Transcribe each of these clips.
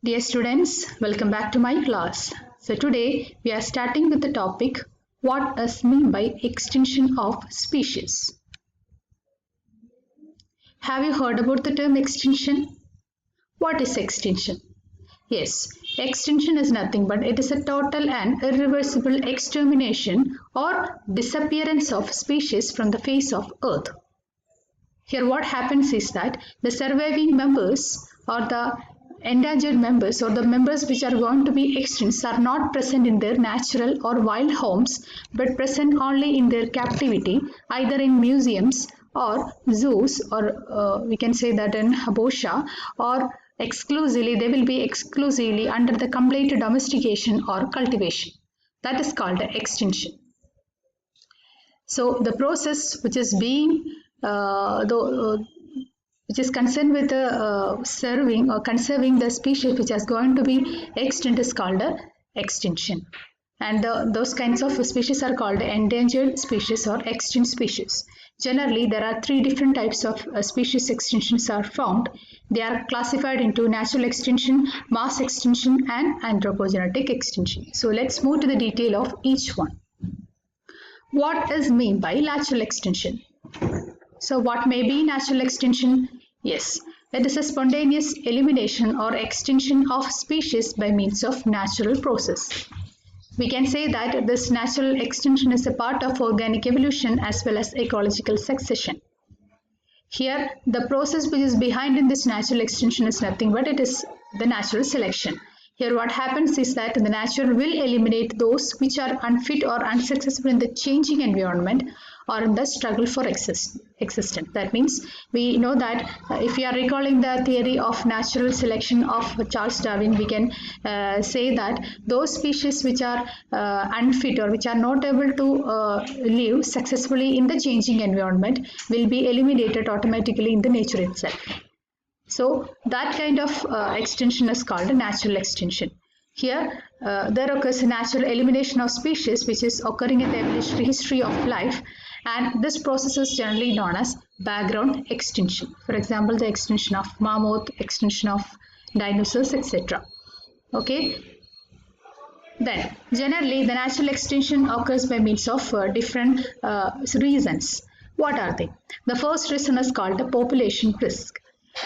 Dear students, welcome back to my class. So today we are starting with the topic what is mean by extinction of species. Have you heard about the term extinction? What is extinction? Yes, extinction is nothing but it is a total and irreversible extermination or disappearance of species from the face of earth. Here what happens is that the surviving members or the endangered members or the members which are going to be extinct are not present in their natural or wild homes but present only in their captivity either in museums or zoos or we can say that in Habosha or exclusively they will be exclusively under the complete domestication or cultivation. That is called extinction. So the process which is being which is concerned with serving or conserving the species which is going to be extinct is called extinction. And those kinds of species are called endangered species or extinct species. Generally, there are three different types of species extinctions are found. They are classified into natural extinction, mass extinction, and anthropogenetic extinction. So let's move to the detail of each one. What is meant by natural extinction? So what may be natural extinction? Yes, it is a spontaneous elimination or extinction of species by means of natural process. We can say that this natural extinction is a part of organic evolution as well as ecological succession. Here, the process which is behind in this natural extinction is nothing but it is the natural selection. Here what happens is that the nature will eliminate those which are unfit or unsuccessful in the changing environment or in the struggle for existence. That means we know that if we are recalling the theory of natural selection of Charles Darwin, we can say that those species which are unfit or which are not able to live successfully in the changing environment will be eliminated automatically in the nature itself. So that kind of extinction is called a natural extinction. Here there occurs a natural elimination of species which is occurring in the evolutionary history of life, and this process is generally known as background extinction. For example, the extinction of mammoth, extinction of dinosaurs, etc. Okay. Then generally the natural extinction occurs by means of different reasons. What are they? The first reason is called the population risk.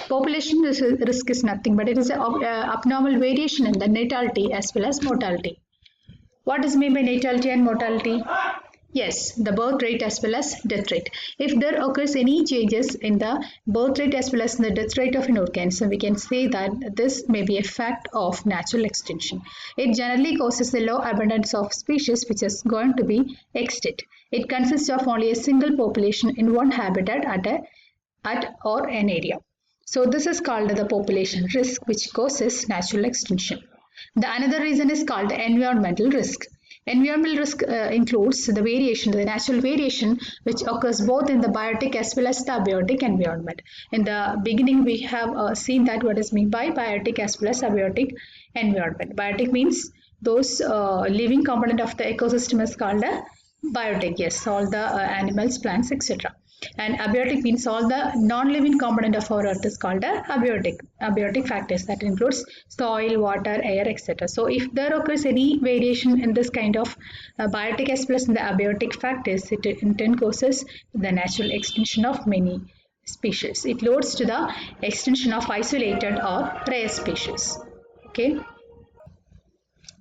Population risk is nothing but it is an abnormal variation in the natality as well as mortality. What is meant by natality and mortality? Yes, the birth rate as well as death rate. If there occurs any changes in the birth rate as well as in the death rate of an organism, we can say that this may be a fact of natural extinction. It generally causes the low abundance of species which is going to be extinct. It consists of only a single population in one habitat at or an area. So this is called the population risk which causes natural extinction. The another reason is called the environmental risk. Environmental risk includes the variation, the natural variation which occurs both in the biotic as well as the abiotic environment. In the beginning we have seen that what is meant by biotic as well as abiotic environment. Biotic means those living component of the ecosystem is called a biotic. Yes, all the animals, plants, etc. And abiotic means all the non-living component of our earth is called a abiotic factors. That includes soil, water, air, etc. So if there occurs any variation in this kind of biotic as well as in the abiotic factors, it in turn causes the natural extinction of many species. It leads to the extinction of isolated or rare species. Okay.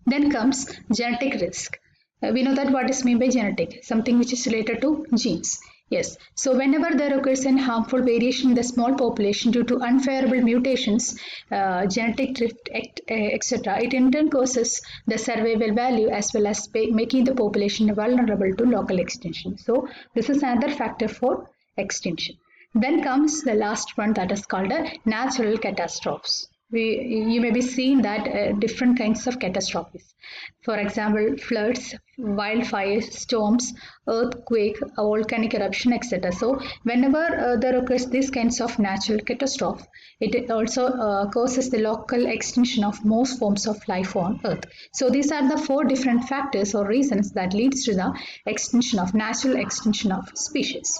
Then comes genetic risk. We know that what is meant by genetic, something which is related to genes. Yes, so whenever there occurs an harmful variation in the small population due to unfavorable mutations, genetic drift, etc., it in turn causes the survival value as well as making the population vulnerable to local extinction. So this is another factor for extinction. Then comes the last one, that is called natural catastrophes. You may be seeing that different kinds of catastrophes. For example, floods, wildfires, storms, earthquake, volcanic eruption, etc. So whenever there occurs these kinds of natural catastrophe, it also causes the local extinction of most forms of life on earth. So these are the four different factors or reasons that leads to the extinction of natural extinction of species.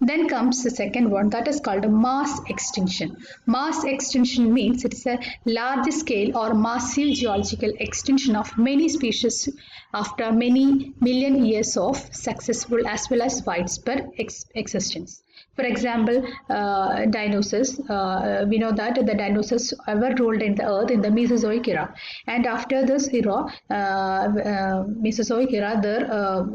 Then comes the second one, that is called a mass extinction. Mass extinction means it is a large scale or massive geological extinction of many species after many million years of successful as well as widespread existence. For example, dinosaurs. We know that the dinosaurs ever ruled in the earth in the Mesozoic era, and after this era, Mesozoic era,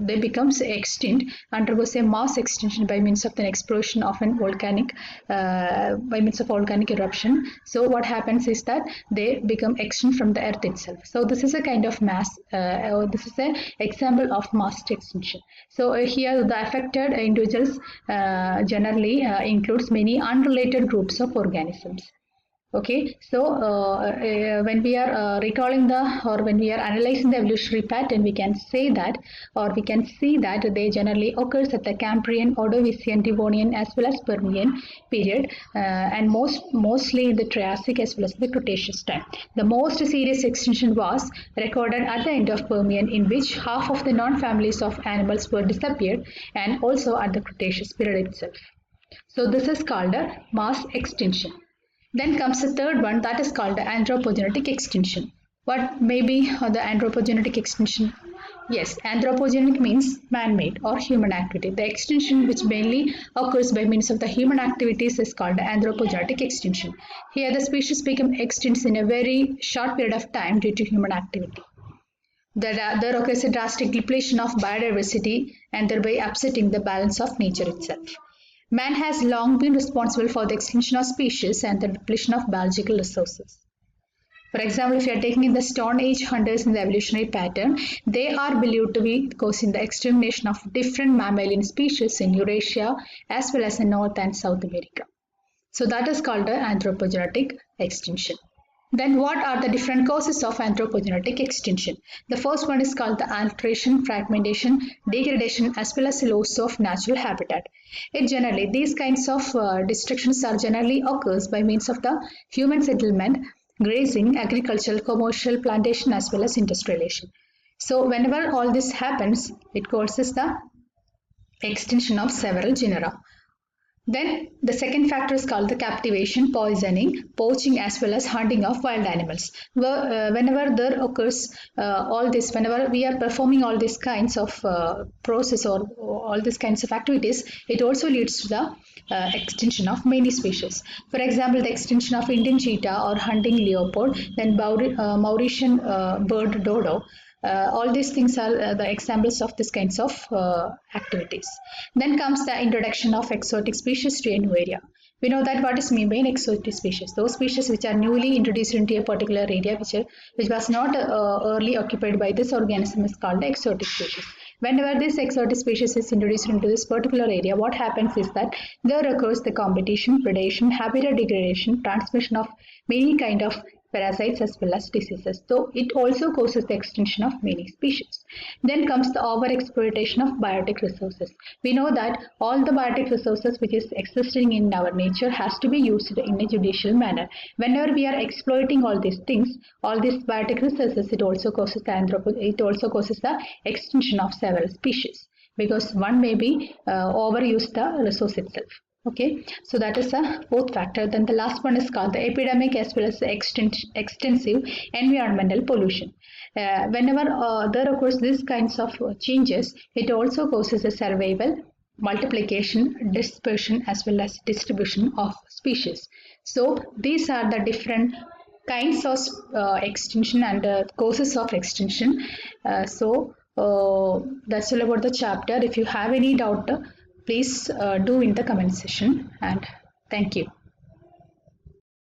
they becomes extinct, undergoes a mass extinction by means of the explosion of an volcanic, by means of volcanic eruption. So what happens is that they become extinct from the earth itself. So this is a kind of mass. This is an example of mass extinction. So here the affected individuals generally includes many unrelated groups of organisms. Okay, so when we are recalling or when we are analyzing the evolutionary pattern, we can say that, or we can see that they generally occurs at the Cambrian, Ordovician, Devonian as well as Permian period, and mostly in the Triassic as well as the Cretaceous time. The most serious extinction was recorded at the end of Permian, in which half of the known families of animals were disappeared, and also at the Cretaceous period itself. So this is called a mass extinction. Then comes the third one, that is called the anthropogenetic extinction. What may be the anthropogenetic extinction? Yes, anthropogenic means man-made or human activity. The extinction which mainly occurs by means of the human activities is called anthropogenetic extinction. Here the species become extinct in a very short period of time due to human activity. There occurs a drastic depletion of biodiversity and thereby upsetting the balance of nature itself. Man has long been responsible for the extinction of species and the depletion of biological resources. For example, if you are taking in the Stone Age hunters in the evolutionary pattern, they are believed to be causing the extermination of different mammalian species in Eurasia as well as in North and South America. So that is called the anthropogenetic extinction. Then what are the different causes of anthropogenetic extinction? The first one is called the alteration, fragmentation, degradation as well as loss of natural habitat. These kinds of destructions are generally occurs by means of the human settlement, grazing, agricultural, commercial, plantation as well as industrialization. So whenever all this happens, it causes the extinction of several genera. Then the second factor is called the captivation, poisoning, poaching as well as hunting of wild animals. Whenever there occurs whenever we are performing all these kinds of process or all these kinds of activities, it also leads to the extinction of many species. For example, the extinction of Indian cheetah or hunting leopard, then Mauritian bird dodo. All these things are the examples of these kinds of activities. Then comes the introduction of exotic species to a new area. We know that what is meant by an exotic species. Those species which are newly introduced into a particular area which was not early occupied by this organism is called exotic species. Whenever this exotic species is introduced into this particular area, what happens is that there occurs the competition, predation, habitat degradation, transmission of many kind of parasites as well as diseases. So it also causes the extinction of many species. Then comes the overexploitation of biotic resources. We know that all the biotic resources which is existing in our nature has to be used in a judicial manner. Whenever we are exploiting all these things, all these biotic resources, it also causes the extinction of several species, because one may be overuse the resource itself. Okay, so that is the fourth factor. Then the last one is called the epidemic as well as the extensive environmental pollution. Whenever there occurs these kinds of changes, it also causes a survival, multiplication, dispersion as well as distribution of species. So these are the different kinds of extinction and causes of extinction. That's all about the chapter. If you have any doubt, please do in the comment section, and thank you.